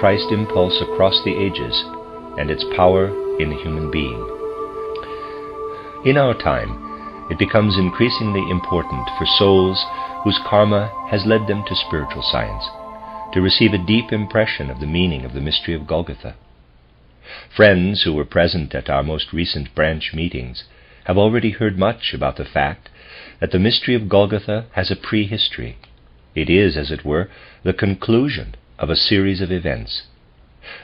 Christ impulse across the ages and its power in the human being. In our time, it becomes increasingly important for souls whose karma has led them to spiritual science to receive a deep impression of the meaning of the mystery of Golgotha. Friends who were present at our most recent branch meetings have already heard much about the fact that the mystery of Golgotha has a prehistory. It is, as it were, the conclusion of a series of events.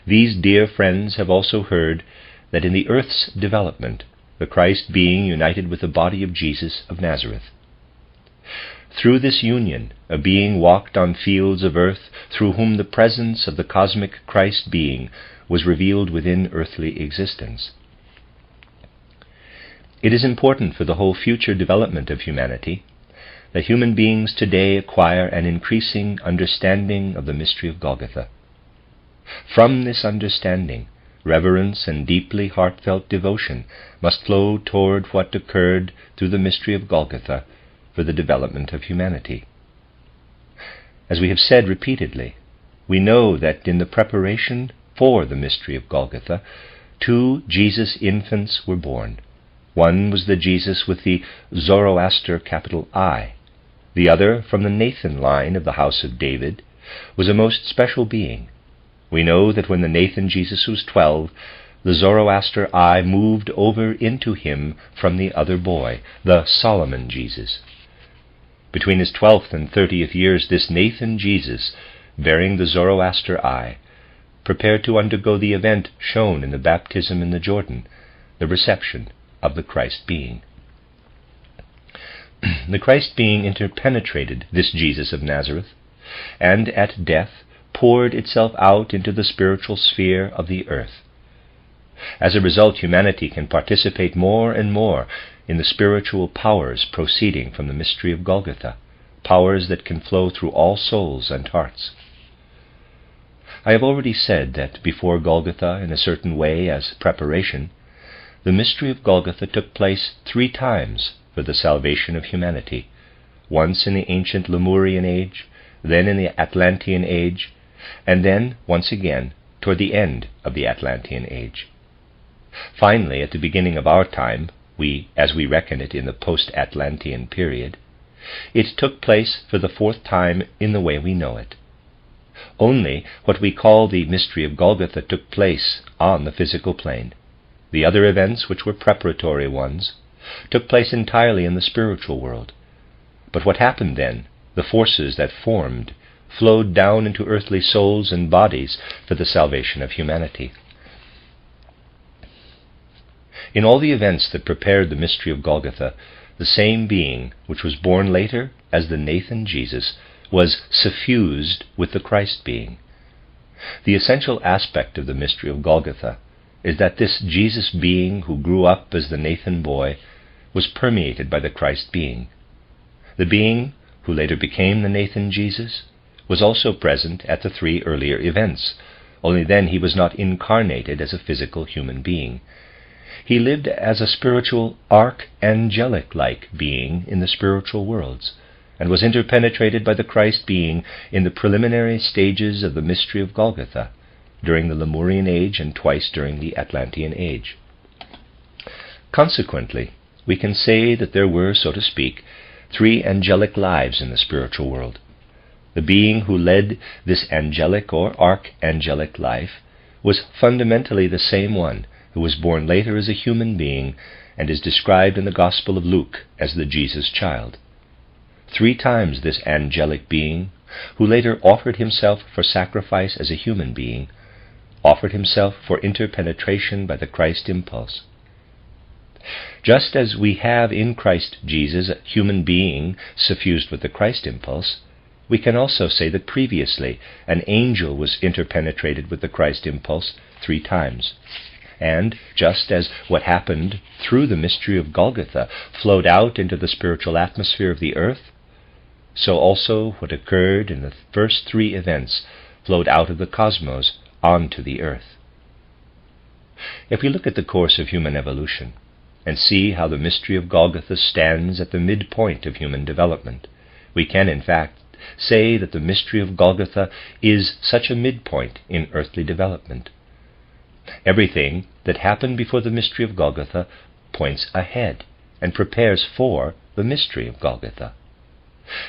These dear friends have also heard that in the earth's development, the Christ being united with the body of Jesus of Nazareth. Through this union, a being walked on fields of earth through whom the presence of the cosmic Christ being was revealed within earthly existence. It is important for the whole future development of humanity that human beings today acquire an increasing understanding of the mystery of Golgotha. From this understanding, reverence and deeply heartfelt devotion must flow toward what occurred through the mystery of Golgotha for the development of humanity. As we have said repeatedly, we know that in the preparation for the mystery of Golgotha, 2 Jesus infants were born. One was the Jesus with the Zoroaster capital I. The other, from the Nathan line of the house of David, was a most special being. We know that when the Nathan Jesus was 12, the Zoroaster I moved over into him from the other boy, the Solomon Jesus. Between his 12th and 30th years, this Nathan Jesus, bearing the Zoroaster I, prepared to undergo the event shown in the baptism in the Jordan, the reception of the Christ being. The Christ being interpenetrated this Jesus of Nazareth, and at death poured itself out into the spiritual sphere of the earth. As a result, humanity can participate more and more in the spiritual powers proceeding from the mystery of Golgotha, powers that can flow through all souls and hearts. I have already said that before Golgotha, in a certain way as preparation, the mystery of Golgotha took place 3 times for the salvation of humanity, once in the ancient Lemurian age, then in the Atlantean age, and then, once again, toward the end of the Atlantean age. Finally, at the beginning of our time, as we reckon it in the post-Atlantean period, it took place for the 4th time in the way we know it. Only what we call the mystery of Golgotha took place on the physical plane. The other events, which were preparatory ones, took place entirely in the spiritual world. But what happened then, the forces that formed, flowed down into earthly souls and bodies for the salvation of humanity. In all the events that prepared the mystery of Golgotha, the same being, which was born later as the Nathan Jesus, was suffused with the Christ being. The essential aspect of the mystery of Golgotha is that this Jesus being who grew up as the Nathan boy was permeated by the Christ being. The being who later became the Nathan Jesus was also present at the 3 earlier events, only then he was not incarnated as a physical human being. He lived as a spiritual archangelic-like being in the spiritual worlds, and was interpenetrated by the Christ being in the preliminary stages of the mystery of Golgotha, during the Lemurian age and twice during the Atlantean age. Consequently, we can say that there were, so to speak, 3 angelic lives in the spiritual world. The being who led this angelic or archangelic life was fundamentally the same one who was born later as a human being and is described in the Gospel of Luke as the Jesus child. 3 times this angelic being, who later offered himself for sacrifice as a human being, offered himself for interpenetration by the Christ impulse. Just as we have in Christ Jesus a human being suffused with the Christ impulse, we can also say that previously an angel was interpenetrated with the Christ impulse 3 times. And just as what happened through the mystery of Golgotha flowed out into the spiritual atmosphere of the earth, so also what occurred in the first 3 events flowed out of the cosmos onto the earth. If we look at the course of human evolution and see how the mystery of Golgotha stands at the midpoint of human development, we can in fact say that the mystery of Golgotha is such a midpoint in earthly development. Everything that happened before the mystery of Golgotha points ahead and prepares for the mystery of Golgotha.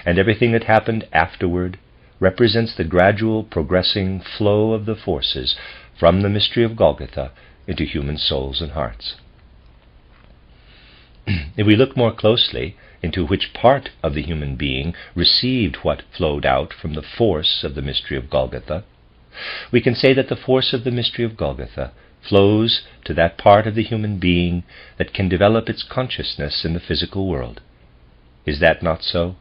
And everything that happened afterward represents the gradual progressing flow of the forces from the mystery of Golgotha into human souls and hearts. If we look more closely into which part of the human being received what flowed out from the force of the mystery of Golgotha, we can say that the force of the mystery of Golgotha flows to that part of the human being that can develop its consciousness in the physical world. Is that not so?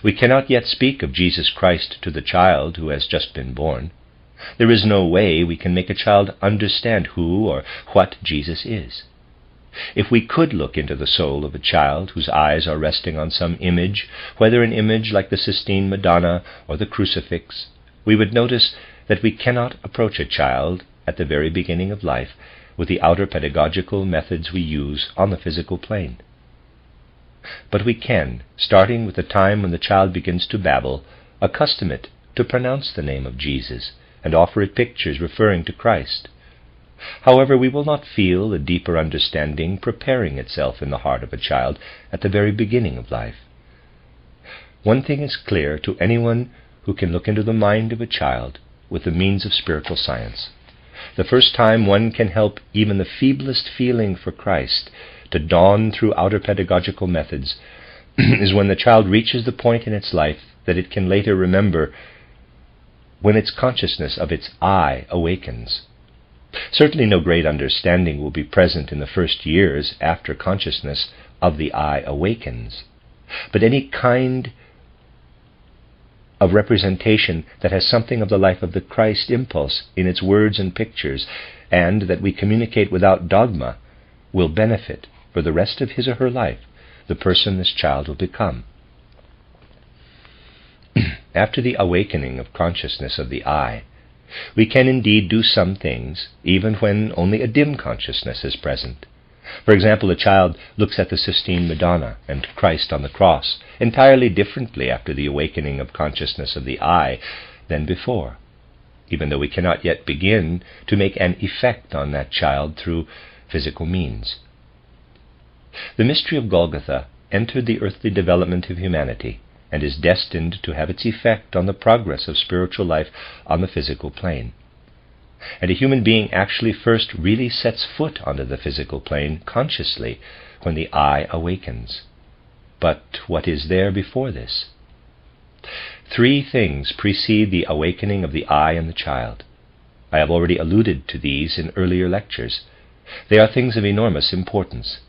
We cannot yet speak of Jesus Christ to the child who has just been born. There is no way we can make a child understand who or what Jesus is. If we could look into the soul of a child whose eyes are resting on some image, whether an image like the Sistine Madonna or the crucifix, we would notice that we cannot approach a child at the very beginning of life with the outer pedagogical methods we use on the physical plane. But we can, starting with the time when the child begins to babble, accustom it to pronounce the name of Jesus and offer it pictures referring to Christ. However, we will not feel a deeper understanding preparing itself in the heart of a child at the very beginning of life. One thing is clear to anyone who can look into the mind of a child with the means of spiritual science. The first time one can help even the feeblest feeling for Christ to dawn through outer pedagogical methods is when the child reaches the point in its life that it can later remember, when its consciousness of its I awakens. Certainly no great understanding will be present in the first years after consciousness of the I awakens, but any kind of representation that has something of the life of the Christ impulse in its words and pictures, and that we communicate without dogma, will benefit for the rest of his or her life the person this child will become. After the awakening of consciousness of the I, we can indeed do some things, even when only a dim consciousness is present. For example, a child looks at the Sistine Madonna and Christ on the cross entirely differently after the awakening of consciousness of the I than before, even though we cannot yet begin to make an effect on that child through physical means. The mystery of Golgotha entered the earthly development of humanity and is destined to have its effect on the progress of spiritual life on the physical plane. And a human being actually first really sets foot onto the physical plane consciously when the I awakens. But what is there before this? 3 things precede the awakening of the I in the child. I have already alluded to these in earlier lectures. They are things of enormous importance.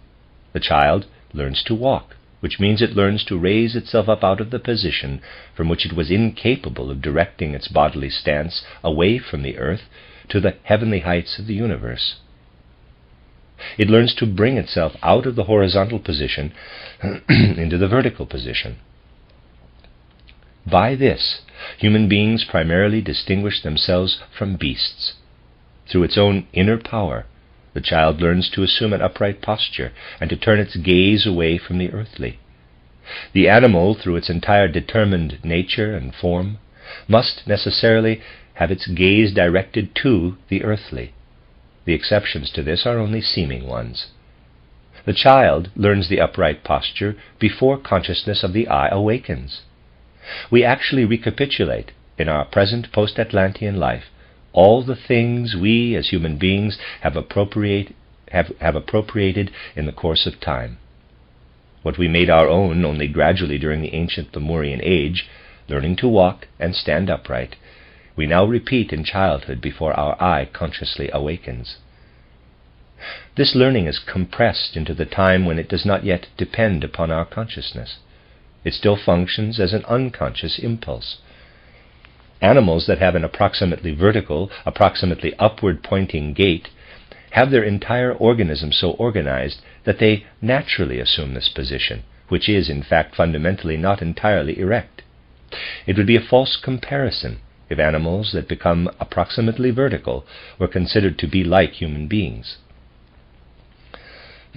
The child learns to walk, which means it learns to raise itself up out of the position from which it was incapable of directing its bodily stance away from the earth to the heavenly heights of the universe. It learns to bring itself out of the horizontal position into the vertical position. By this, human beings primarily distinguish themselves from beasts. Through its own inner power, the child learns to assume an upright posture and to turn its gaze away from the earthly. The animal, through its entire determined nature and form, must necessarily have its gaze directed to the earthly. The exceptions to this are only seeming ones. The child learns the upright posture before consciousness of the I awakens. We actually recapitulate, in our present post-Atlantean life, all the things we as human beings have appropriated in the course of time. What we made our own only gradually during the ancient Lemurian age, learning to walk and stand upright, we now repeat in childhood before our I consciously awakens. This learning is compressed into the time when it does not yet depend upon our consciousness. It still functions as an unconscious impulse. Animals that have an approximately vertical, approximately upward-pointing gait have their entire organism so organized that they naturally assume this position, which is, in fact, fundamentally not entirely erect. It would be a false comparison if animals that become approximately vertical were considered to be like human beings.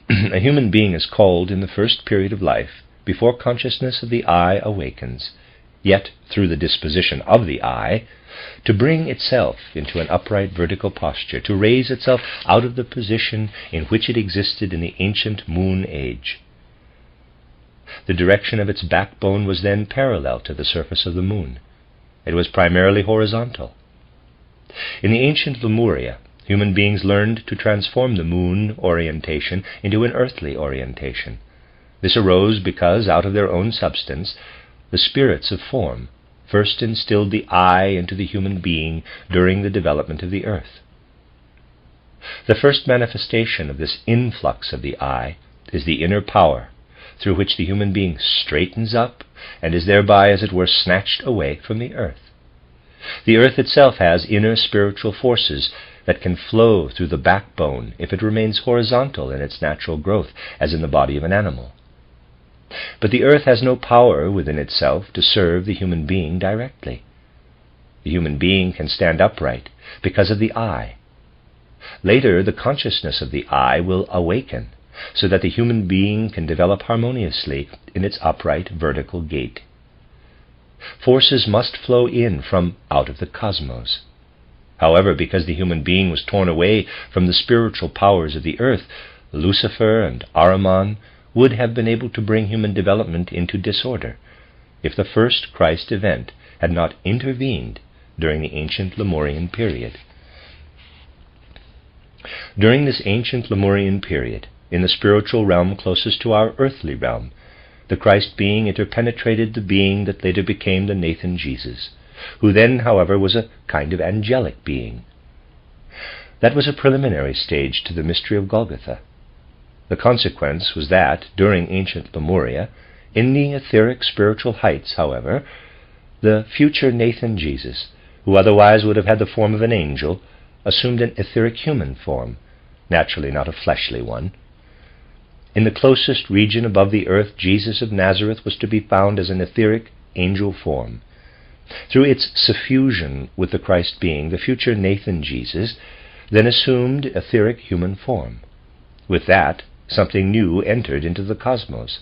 A human being is called, in the first period of life, before consciousness of the I awakens, yet through the disposition of the eye, to bring itself into an upright vertical posture, to raise itself out of the position in which it existed in the ancient moon age. The direction of its backbone was then parallel to the surface of the moon. It was primarily horizontal. In the ancient Lemuria, human beings learned to transform the moon orientation into an earthly orientation. This arose because, out of their own substance, the spirits of form first instilled the eye into the human being during the development of the earth. The first manifestation of this influx of the eye is the inner power, through which the human being straightens up and is thereby, as it were, snatched away from the earth. The earth itself has inner spiritual forces that can flow through the backbone if it remains horizontal in its natural growth, as in the body of an animal. But the earth has no power within itself to serve the human being directly. The human being can stand upright because of the eye. Later, the consciousness of the eye will awaken, so that the human being can develop harmoniously in its upright vertical gait. Forces must flow in from out of the cosmos. However, because the human being was torn away from the spiritual powers of the earth, Lucifer and Ahriman would have been able to bring human development into disorder if the first Christ event had not intervened during the ancient Lemurian period. During this ancient Lemurian period, in the spiritual realm closest to our earthly realm, the Christ being interpenetrated the being that later became the Nathan Jesus, who then, however, was a kind of angelic being. That was a preliminary stage to the mystery of Golgotha. The consequence was that, during ancient Lemuria, in the etheric spiritual heights, however, the future Nathan Jesus, who otherwise would have had the form of an angel, assumed an etheric human form, naturally not a fleshly one. In the closest region above the earth, Jesus of Nazareth was to be found as an etheric angel form. Through its suffusion with the Christ being, the future Nathan Jesus then assumed etheric human form. With that, something new entered into the cosmos.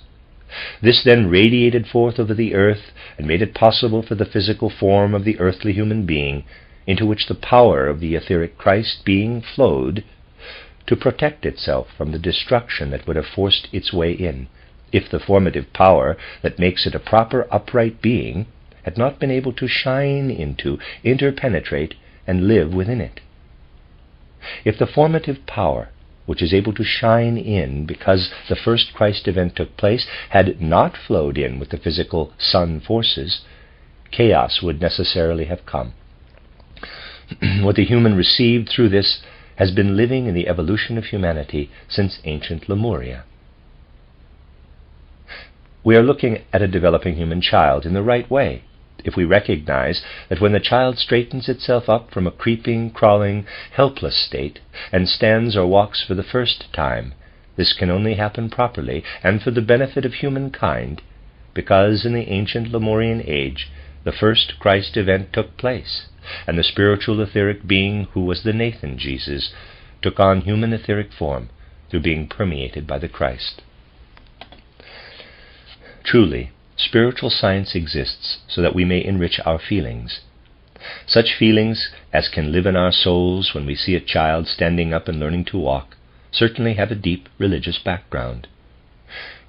This then radiated forth over the earth and made it possible for the physical form of the earthly human being, into which the power of the etheric Christ being flowed, to protect itself from the destruction that would have forced its way in, if the formative power that makes it a proper upright being had not been able to shine into, interpenetrate, and live within it. If the formative power, which is able to shine in because the first Christ event took place, had not flowed in with the physical sun forces, chaos would necessarily have come. What the human received through this has been living in the evolution of humanity since ancient Lemuria. We are looking at a developing human child in the right way, if we recognize that when the child straightens itself up from a creeping, crawling, helpless state and stands or walks for the first time, this can only happen properly and for the benefit of humankind, because in the ancient Lemurian age the first Christ event took place, and the spiritual etheric being who was the Nathan Jesus took on human etheric form through being permeated by the Christ. Truly, spiritual science exists so that we may enrich our feelings. Such feelings as can live in our souls when we see a child standing up and learning to walk certainly have a deep religious background.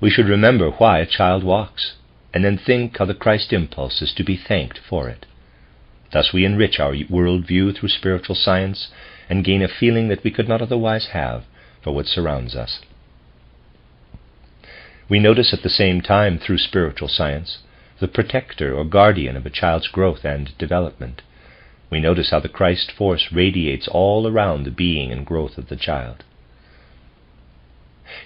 We should remember why a child walks, and then think how the Christ impulse is to be thanked for it. Thus we enrich our worldview through spiritual science and gain a feeling that we could not otherwise have for what surrounds us. We notice at the same time, through spiritual science, the protector or guardian of a child's growth and development. We notice how the Christ force radiates all around the being and growth of the child.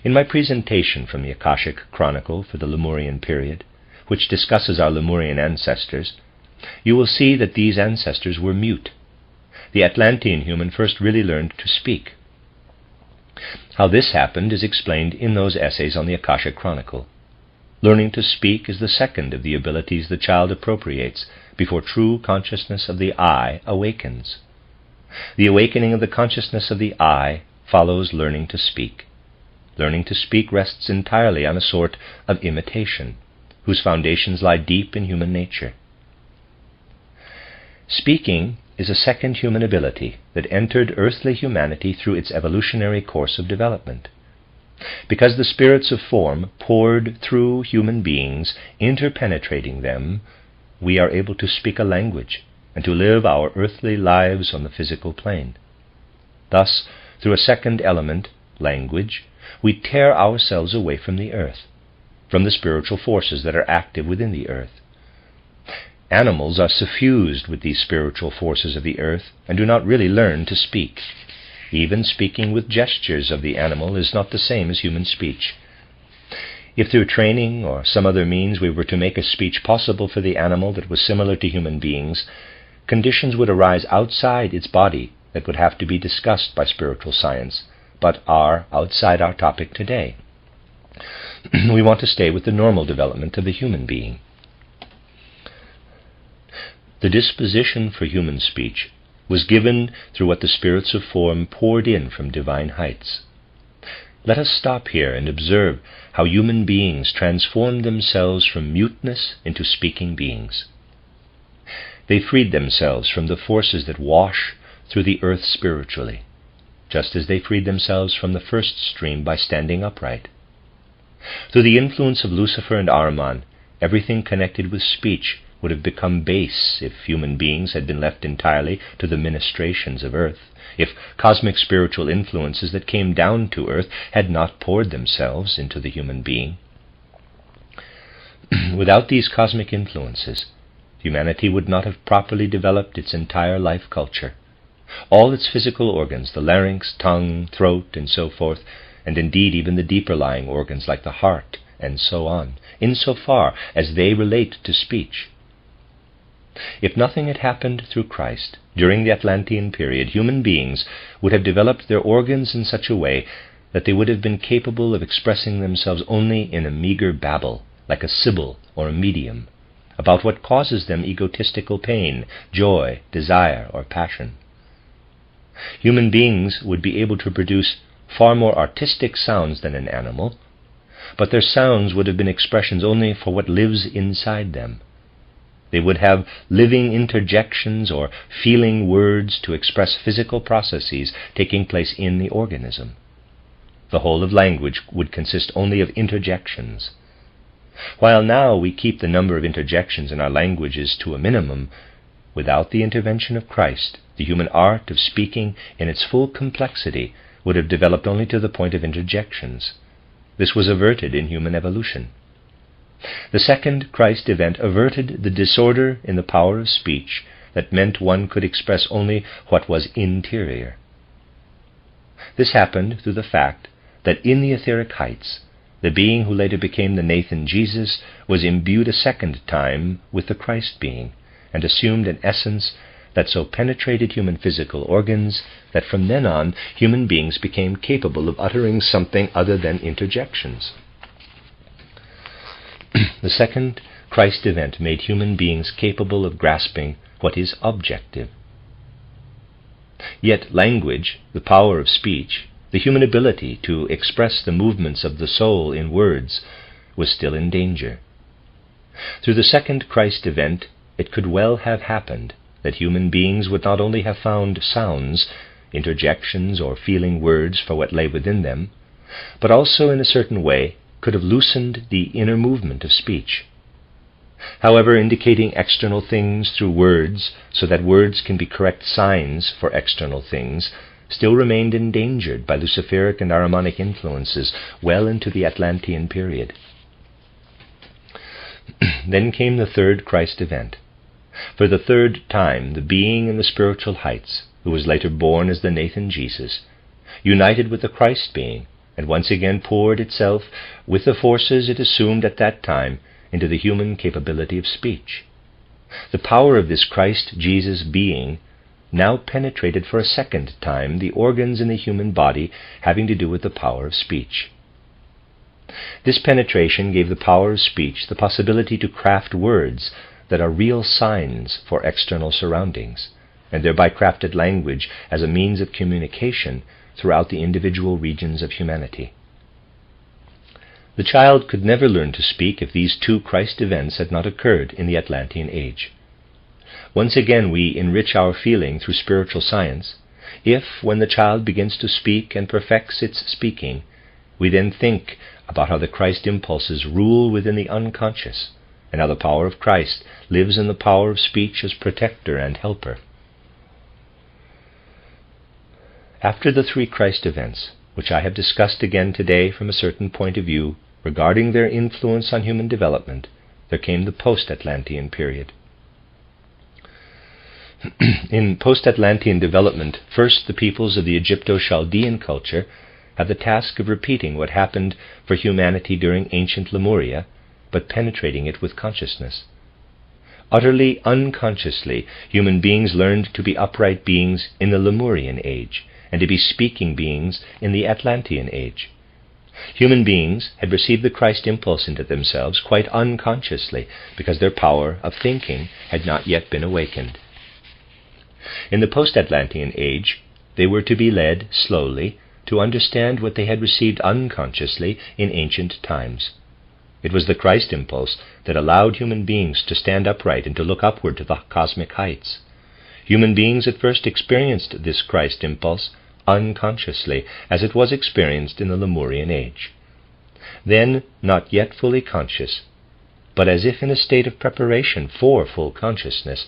In my presentation from the Akashic Chronicle for the Lemurian period, which discusses our Lemurian ancestors, you will see that these ancestors were mute. The Atlantean human first really learned to speak. How this happened is explained in those essays on the Akashic Chronicle. Learning to speak is the second of the abilities the child appropriates before true consciousness of the I awakens. The awakening of the consciousness of the I follows learning to speak. Learning to speak rests entirely on a sort of imitation, whose foundations lie deep in human nature. Speaking is a second human ability that entered earthly humanity through its evolutionary course of development. Because the spirits of form poured through human beings, interpenetrating them, we are able to speak a language and to live our earthly lives on the physical plane. Thus, through a second element, language, we tear ourselves away from the earth, from the spiritual forces that are active within the earth. Animals are suffused with these spiritual forces of the earth and do not really learn to speak. Even speaking with gestures of the animal is not the same as human speech. If through training or some other means we were to make a speech possible for the animal that was similar to human beings, conditions would arise outside its body that would have to be discussed by spiritual science, but are outside our topic today. We want to stay with the normal development of the human being. The disposition for human speech was given through what the spirits of form poured in from divine heights. Let us stop here and observe how human beings transformed themselves from muteness into speaking beings. They freed themselves from the forces that wash through the earth spiritually, just as they freed themselves from the first stream by standing upright. Through the influence of Lucifer and Ahriman, everything connected with speech would have become base if human beings had been left entirely to the ministrations of earth, if cosmic spiritual influences that came down to earth had not poured themselves into the human being. Without these cosmic influences, humanity would not have properly developed its entire life culture. All its physical organs, the larynx, tongue, throat, and so forth, and indeed even the deeper-lying organs like the heart, and so on, insofar as they relate to speech. If nothing had happened through Christ, during the Atlantean period, human beings would have developed their organs in such a way that they would have been capable of expressing themselves only in a meager babble, like a sibyl or a medium, about what causes them egotistical pain, joy, desire, or passion. Human beings would be able to produce far more artistic sounds than an animal, but their sounds would have been expressions only for what lives inside them. They would have living interjections or feeling words to express physical processes taking place in the organism. The whole of language would consist only of interjections. While now we keep the number of interjections in our languages to a minimum, without the intervention of Christ, the human art of speaking in its full complexity would have developed only to the point of interjections. This was averted in human evolution. The second Christ event averted the disorder in the power of speech that meant one could express only what was interior. This happened through the fact that in the etheric heights, the being who later became the Nathan Jesus was imbued a second time with the Christ being, and assumed an essence that so penetrated human physical organs that from then on human beings became capable of uttering something other than interjections. The second Christ event made human beings capable of grasping what is objective. Yet language, the power of speech, the human ability to express the movements of the soul in words, was still in danger. Through the second Christ event, it could well have happened that human beings would not only have found sounds, interjections, or feeling words for what lay within them, but also in a certain way could have loosened the inner movement of speech. However, indicating external things through words so that words can be correct signs for external things still remained endangered by Luciferic and Ahrimanic influences well into the Atlantean period. Then came the third Christ event. For the third time, the being in the spiritual heights, who was later born as the Nathan Jesus, united with the Christ being, and once again poured itself, with the forces it assumed at that time, into the human capability of speech. The power of this Christ Jesus being now penetrated for a second time the organs in the human body having to do with the power of speech. This penetration gave the power of speech the possibility to craft words that are real signs for external surroundings, and thereby crafted language as a means of communication throughout the individual regions of humanity. The child could never learn to speak if these two Christ events had not occurred in the Atlantean age. Once again we enrich our feeling through spiritual science, if, when the child begins to speak and perfects its speaking, we then think about how the Christ impulses rule within the unconscious, and how the power of Christ lives in the power of speech as protector and helper. After the 3 Christ events, which I have discussed again today from a certain point of view regarding their influence on human development, there came the post-Atlantean period. In post-Atlantean development, first the peoples of the Egypto-Chaldean culture have the task of repeating what happened for humanity during ancient Lemuria, but penetrating it with consciousness. Utterly unconsciously, human beings learned to be upright beings in the Lemurian age, and to be speaking beings in the Atlantean age. Human beings had received the Christ impulse into themselves quite unconsciously, because their power of thinking had not yet been awakened. In the post-Atlantean age, they were to be led slowly to understand what they had received unconsciously in ancient times. It was the Christ impulse that allowed human beings to stand upright and to look upward to the cosmic heights. Human beings at first experienced this Christ impulse unconsciously, as it was experienced in the Lemurian age. Then, not yet fully conscious, but as if in a state of preparation for full consciousness,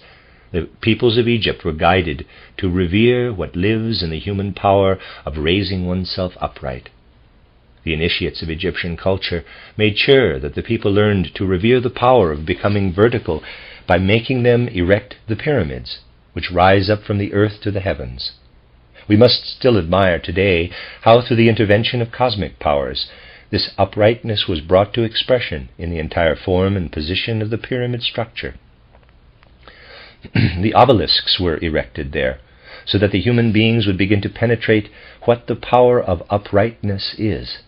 the peoples of Egypt were guided to revere what lives in the human power of raising oneself upright. The initiates of Egyptian culture made sure that the people learned to revere the power of becoming vertical by making them erect the pyramids, which rise up from the earth to the heavens. We must still admire today how, through the intervention of cosmic powers, this uprightness was brought to expression in the entire form and position of the pyramid structure. The obelisks were erected there, so that the human beings would begin to penetrate what the power of uprightness is.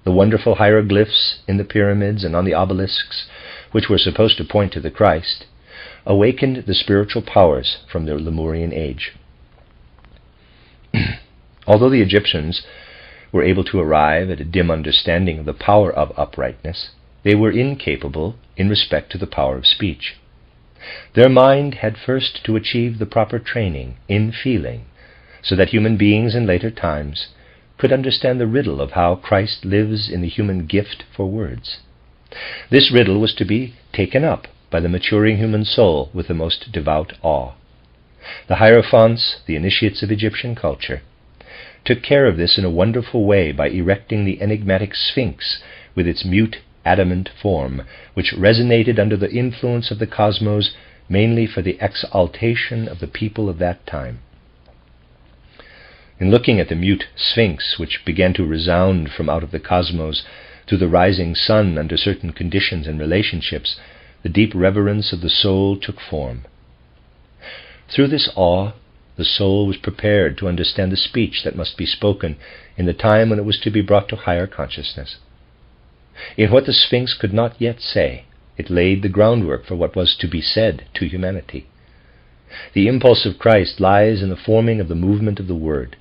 The wonderful hieroglyphs in the pyramids and on the obelisks, which were supposed to point to the Christ, awakened the spiritual powers from the Lemurian age. Although the Egyptians were able to arrive at a dim understanding of the power of uprightness, they were incapable in respect to the power of speech. Their mind had first to achieve the proper training in feeling, so that human beings in later times could understand the riddle of how Christ lives in the human gift for words. This riddle was to be taken up by the maturing human soul with the most devout awe. The Hierophants, the initiates of Egyptian culture, took care of this in a wonderful way by erecting the enigmatic Sphinx with its mute adamant form, which resonated under the influence of the cosmos mainly for the exaltation of the people of that time. In looking at the mute Sphinx, which began to resound from out of the cosmos to the rising sun under certain conditions and relationships, the deep reverence of the soul took form. Through this awe, the soul was prepared to understand the speech that must be spoken in the time when it was to be brought to higher consciousness. In what the Sphinx could not yet say, it laid the groundwork for what was to be said to humanity. The impulse of Christ lies in the forming of the movement of the Word.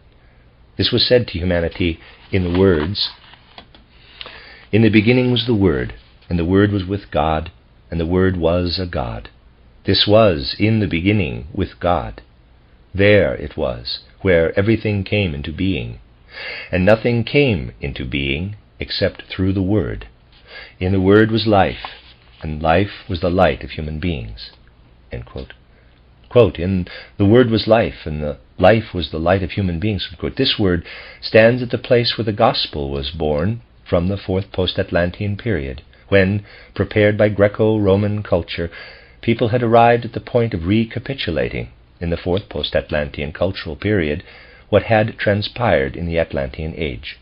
This was said to humanity in the words, "In the beginning was the Word, and the Word was with God, and the Word was a God. This was in the beginning with God. There it was, where everything came into being. And nothing came into being except through the Word. In the Word was life, and life was the light of human beings." End quote. Quote, "In the Word was life, and the life was the light of human beings." Quote. This word stands at the place where the Gospel was born from the fourth post-Atlantean period, when, prepared by Greco-Roman culture, people had arrived at the point of recapitulating, in the fourth post-Atlantean cultural period, what had transpired in the Atlantean age.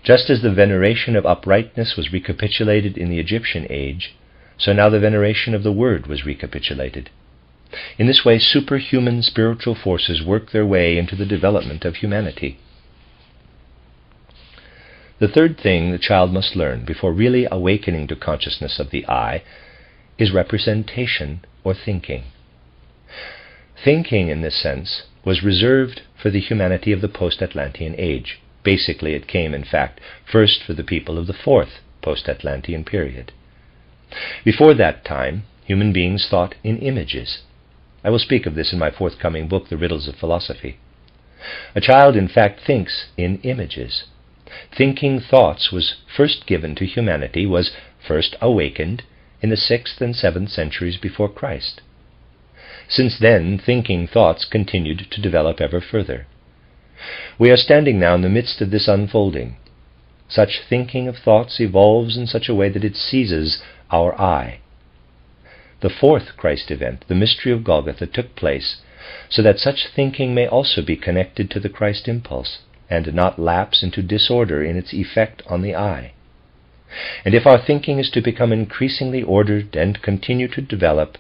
Just as the veneration of uprightness was recapitulated in the Egyptian age, so now the veneration of the Word was recapitulated. In this way, superhuman spiritual forces work their way into the development of humanity. The third thing the child must learn before really awakening to consciousness of the I is representation or thinking. Thinking, in this sense, was reserved for the humanity of the post-Atlantean age. Basically, it came, in fact, first for the people of the fourth post-Atlantean period. Before that time, human beings thought in images. I will speak of this in my forthcoming book, The Riddles of Philosophy. A child, in fact, thinks in images. Thinking thoughts was first given to humanity, was first awakened in the 6th and 7th centuries before Christ. Since then, thinking thoughts continued to develop ever further. We are standing now in the midst of this unfolding. Such thinking of thoughts evolves in such a way that it seizes our eye. The 4th Christ event, the mystery of Golgotha, took place so that such thinking may also be connected to the Christ impulse, and not lapse into disorder in its effect on the eye. And if our thinking is to become increasingly ordered and continue to develop,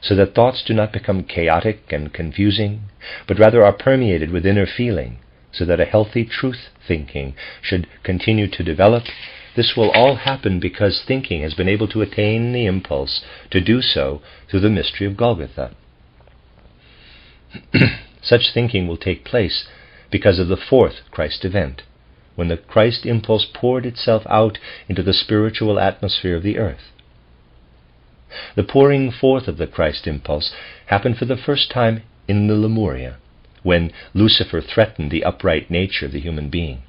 so that thoughts do not become chaotic and confusing, but rather are permeated with inner feeling, so that a healthy truth-thinking should continue to develop, this will all happen because thinking has been able to attain the impulse to do so through the mystery of Golgotha. Such thinking will take place because of the 4th Christ event, when the Christ impulse poured itself out into the spiritual atmosphere of the earth. The pouring forth of the Christ impulse happened for the first time in the Lemuria, when Lucifer threatened the upright nature of the human being.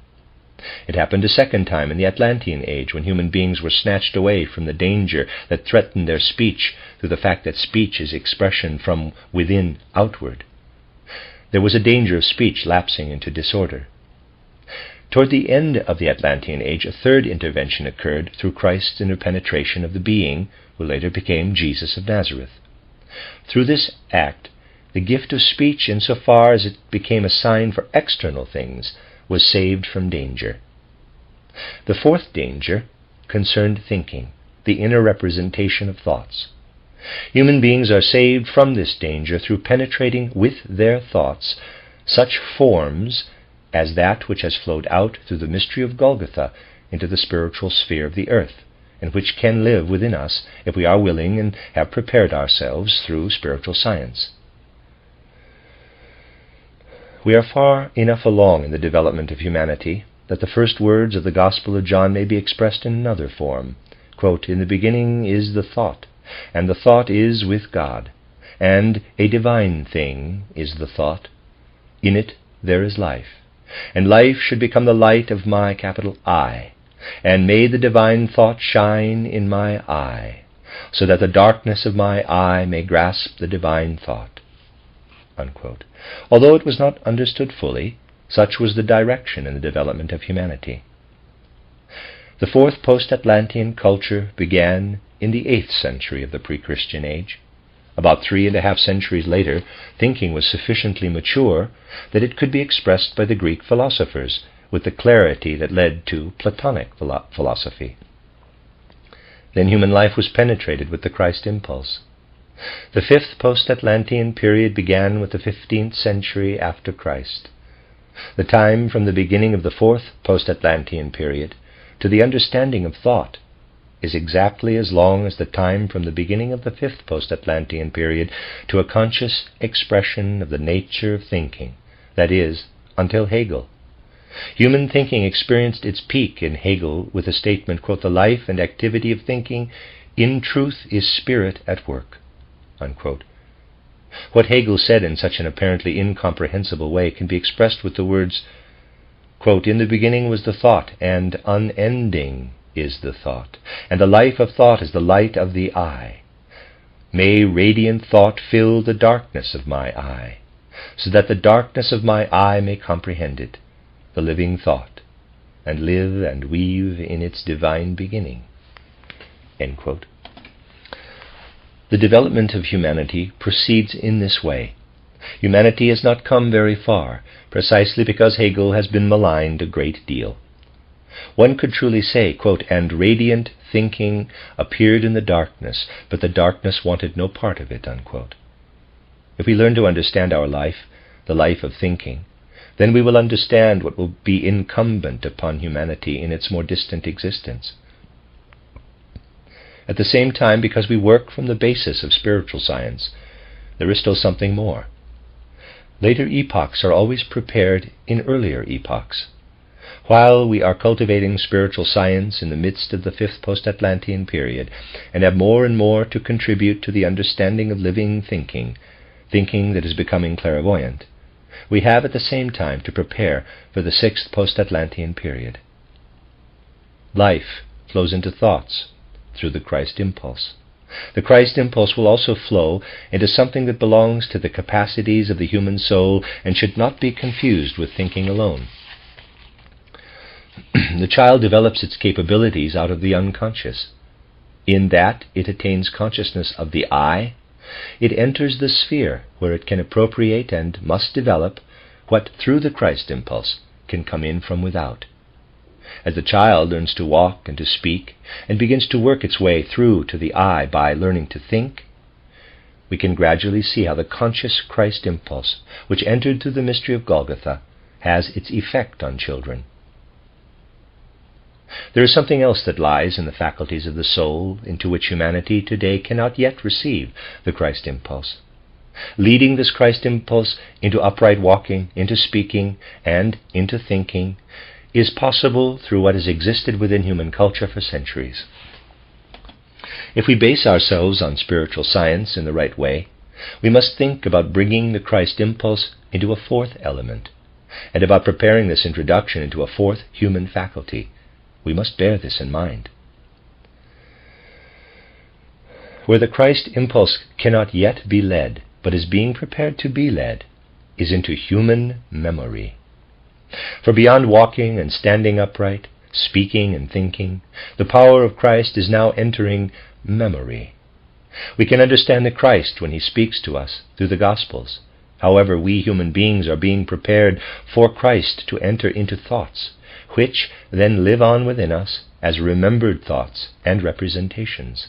It happened a second time in the Atlantean age, when human beings were snatched away from the danger that threatened their speech through the fact that speech is expression from within outward. There was a danger of speech lapsing into disorder. Toward the end of the Atlantean age, a third intervention occurred through Christ's interpenetration of the being who later became Jesus of Nazareth. Through this act, the gift of speech, insofar as it became a sign for external things, was saved from danger. The 4th danger concerned thinking, the inner representation of thoughts. Human beings are saved from this danger through penetrating with their thoughts such forms as that which has flowed out through the mystery of Golgotha into the spiritual sphere of the earth, and which can live within us if we are willing and have prepared ourselves through spiritual science. We are far enough along in the development of humanity that the first words of the Gospel of John may be expressed in another form. Quote, "In the beginning is the thought, and the thought is with God, and a divine thing is the thought. In it there is life, and life should become the light of my capital I, and may the divine thought shine in my eye, so that the darkness of my eye may grasp the divine thought." Unquote. Although it was not understood fully, such was the direction in the development of humanity. The 4th post-Atlantean culture began in the 8th century of the pre-Christian age. About 3.5 centuries later, thinking was sufficiently mature that it could be expressed by the Greek philosophers with the clarity that led to Platonic philosophy. Then human life was penetrated with the Christ impulse. The 5th post-Atlantean period began with the 15th century after Christ. The time from the beginning of the 4th post-Atlantean period to the understanding of thought is exactly as long as the time from the beginning of the 5th post-Atlantean period to a conscious expression of the nature of thinking, that is, until Hegel. Human thinking experienced its peak in Hegel with the statement, quote, "The life and activity of thinking in truth is spirit at work." Unquote. What Hegel said in such an apparently incomprehensible way can be expressed with the words, quote, "In the beginning was the thought, and unending is the thought, and the life of thought is the light of the eye. May radiant thought fill the darkness of my eye, so that the darkness of my eye may comprehend it, the living thought, and live and weave in its divine beginning." End quote. The development of humanity proceeds in this way. Humanity has not come very far, precisely because Hegel has been maligned a great deal. One could truly say, quote, "And radiant thinking appeared in the darkness, but the darkness wanted no part of it." Unquote. If we learn to understand our life, the life of thinking, then we will understand what will be incumbent upon humanity in its more distant existence. At the same time, because we work from the basis of spiritual science, there is still something more. Later epochs are always prepared in earlier epochs. While we are cultivating spiritual science in the midst of the 5th post-Atlantean period, and have more and more to contribute to the understanding of living thinking, thinking that is becoming clairvoyant, we have at the same time to prepare for the 6th post-Atlantean period. Life flows into thoughts through the Christ impulse. The Christ impulse will also flow into something that belongs to the capacities of the human soul and should not be confused with thinking alone. The child develops its capabilities out of the unconscious. In that it attains consciousness of the I, it enters the sphere where it can appropriate and must develop what through the Christ impulse can come in from without. As the child learns to walk and to speak and begins to work its way through to the I by learning to think, we can gradually see how the conscious Christ impulse, which entered through the mystery of Golgotha, has its effect on children. There is something else that lies in the faculties of the soul into which humanity today cannot yet receive the Christ impulse. Leading this Christ impulse into upright walking, into speaking, and into thinking is possible through what has existed within human culture for centuries. If we base ourselves on spiritual science in the right way, we must think about bringing the Christ impulse into a 4th element, and about preparing this introduction into a 4th human faculty. We must bear this in mind. Where the Christ impulse cannot yet be led, but is being prepared to be led, is into human memory. For beyond walking and standing upright, speaking and thinking, the power of Christ is now entering memory. We can understand the Christ when he speaks to us through the Gospels. However, we human beings are being prepared for Christ to enter into thoughts, which then live on within us as remembered thoughts and representations.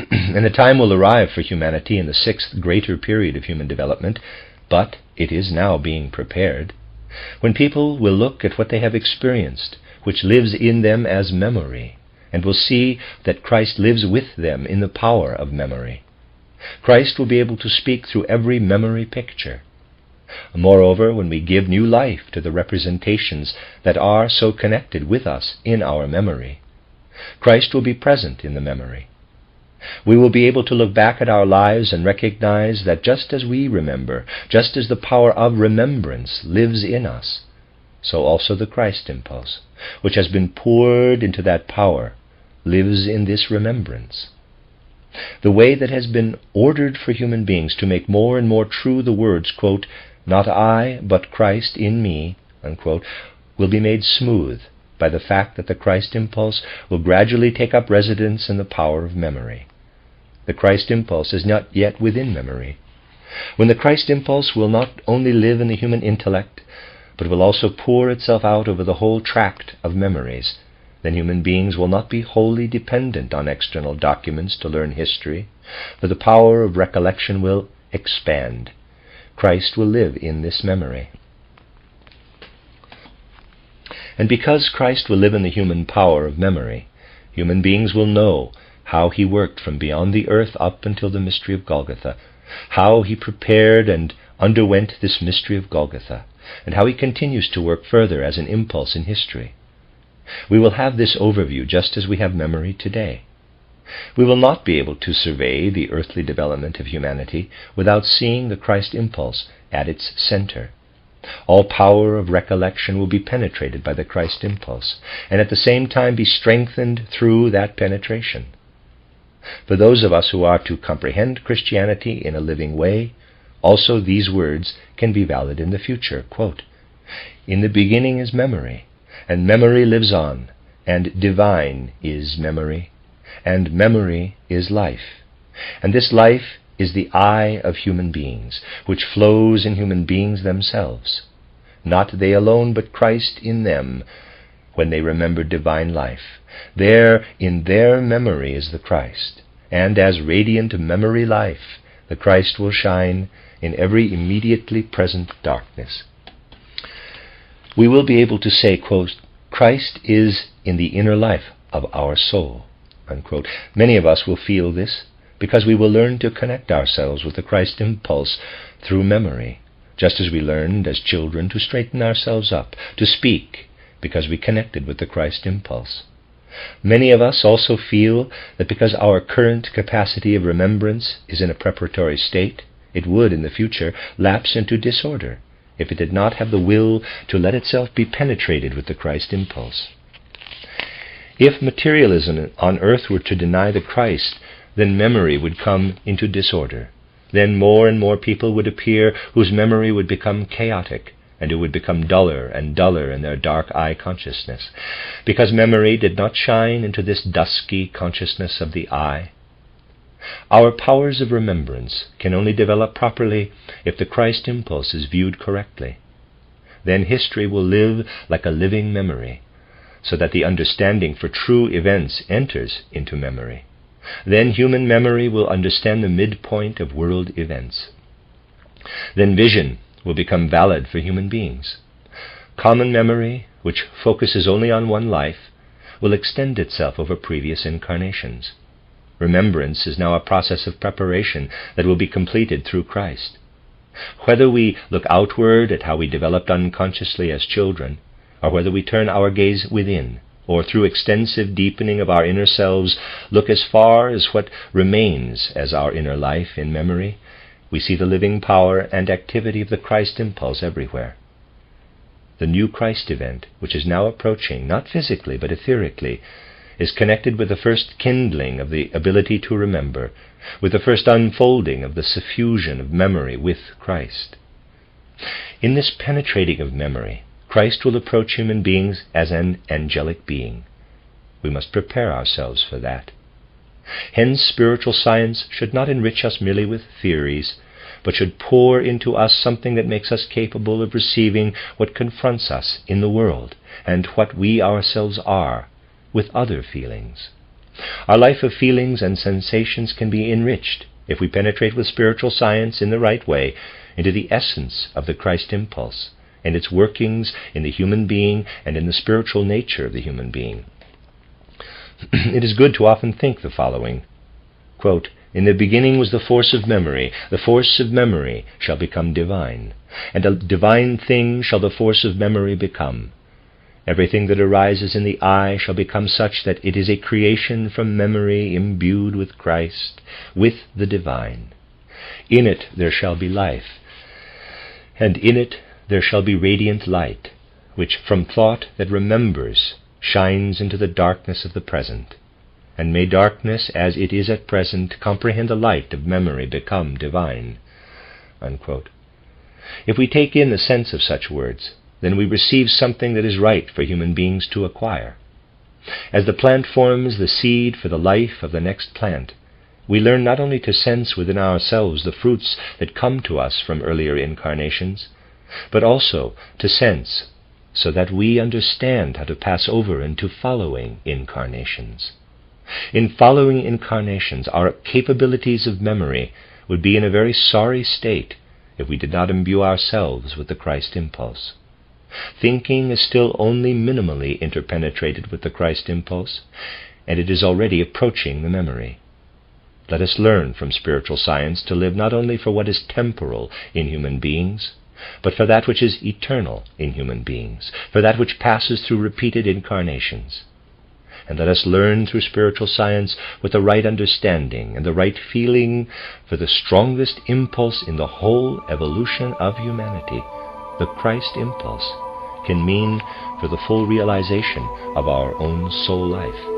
And the time will arrive for humanity in the 6th greater period of human development, but it is now being prepared, when people will look at what they have experienced, which lives in them as memory, and will see that Christ lives with them in the power of memory. Christ will be able to speak through every memory picture. Moreover, when we give new life to the representations that are so connected with us in our memory, Christ will be present in the memory. We will be able to look back at our lives and recognize that just as we remember, just as the power of remembrance lives in us, so also the Christ impulse, which has been poured into that power, lives in this remembrance. The way that has been ordered for human beings to make more and more true the words, quote, "Not I, but Christ in me," unquote, will be made smooth by the fact that the Christ impulse will gradually take up residence in the power of memory. The Christ impulse is not yet within memory. When the Christ impulse will not only live in the human intellect, but will also pour itself out over the whole tract of memories, then human beings will not be wholly dependent on external documents to learn history, for the power of recollection will expand. Christ will live in this memory. And because Christ will live in the human power of memory, human beings will know how he worked from beyond the earth up until the mystery of Golgotha, how he prepared and underwent this mystery of Golgotha, and how he continues to work further as an impulse in history. We will have this overview just as we have memory today. We will not be able to survey the earthly development of humanity without seeing the Christ impulse at its center. All power of recollection will be penetrated by the Christ impulse, and at the same time be strengthened through that penetration. For those of us who are to comprehend Christianity in a living way, also these words can be valid in the future. Quote, "In the beginning is memory, and memory lives on, and divine is memory, and memory is life. And this life is the I of human beings, which flows in human beings themselves. Not they alone, but Christ in them, when they remember divine life. There, in their memory is the Christ, and as radiant memory life, the Christ will shine in every immediately present darkness." We will be able to say, quote, "Christ is in the inner life of our soul," unquote. Many of us will feel this because we will learn to connect ourselves with the Christ impulse through memory, just as we learned as children to straighten ourselves up, to speak, because we connected with the Christ impulse. Many of us also feel that because our current capacity of remembrance is in a preparatory state, it would in the future lapse into disorder if it did not have the will to let itself be penetrated with the Christ impulse. If materialism on earth were to deny the Christ, then memory would come into disorder. Then more and more people would appear whose memory would become chaotic, and who would become duller and duller in their dark eye consciousness, because memory did not shine into this dusky consciousness of the eye. Our powers of remembrance can only develop properly if the Christ impulse is viewed correctly. Then history will live like a living memory, so that the understanding for true events enters into memory. Then human memory will understand the midpoint of world events. Then vision will become valid for human beings. Common memory, which focuses only on one life, will extend itself over previous incarnations. Remembrance is now a process of preparation that will be completed through Christ. Whether we look outward at how we developed unconsciously as children, or whether we turn our gaze within, or through extensive deepening of our inner selves look as far as what remains as our inner life in memory, we see the living power and activity of the Christ impulse everywhere. The new Christ event, which is now approaching, not physically but etherically, is connected with the first kindling of the ability to remember, with the first unfolding of the suffusion of memory with Christ. In this penetrating of memory, Christ will approach human beings as an angelic being. We must prepare ourselves for that. Hence, spiritual science should not enrich us merely with theories, but should pour into us something that makes us capable of receiving what confronts us in the world, and what we ourselves are, with other feelings. Our life of feelings and sensations can be enriched if we penetrate with spiritual science in the right way into the essence of the Christ impulse, and its workings in the human being and in the spiritual nature of the human being. It is good to often think the following, quote, "In the beginning was the force of memory. The force of memory shall become divine, and a divine thing shall the force of memory become. Everything that arises in the eye shall become such that it is a creation from memory imbued with Christ, with the divine. In it there shall be life, and in it there shall be radiant light, which from thought that remembers shines into the darkness of the present. And may darkness, as it is at present, comprehend the light of memory become divine." Unquote. If we take in the sense of such words, then we receive something that is right for human beings to acquire. As the plant forms the seed for the life of the next plant, we learn not only to sense within ourselves the fruits that come to us from earlier incarnations, but also to sense so that we understand how to pass over into following incarnations. In following incarnations, our capabilities of memory would be in a very sorry state if we did not imbue ourselves with the Christ impulse. Thinking is still only minimally interpenetrated with the Christ impulse, and it is already approaching the memory. Let us learn from spiritual science to live not only for what is temporal in human beings, but for that which is eternal in human beings, for that which passes through repeated incarnations. And let us learn through spiritual science with the right understanding and the right feeling for the strongest impulse in the whole evolution of humanity, the Christ impulse, can mean for the full realization of our own soul life.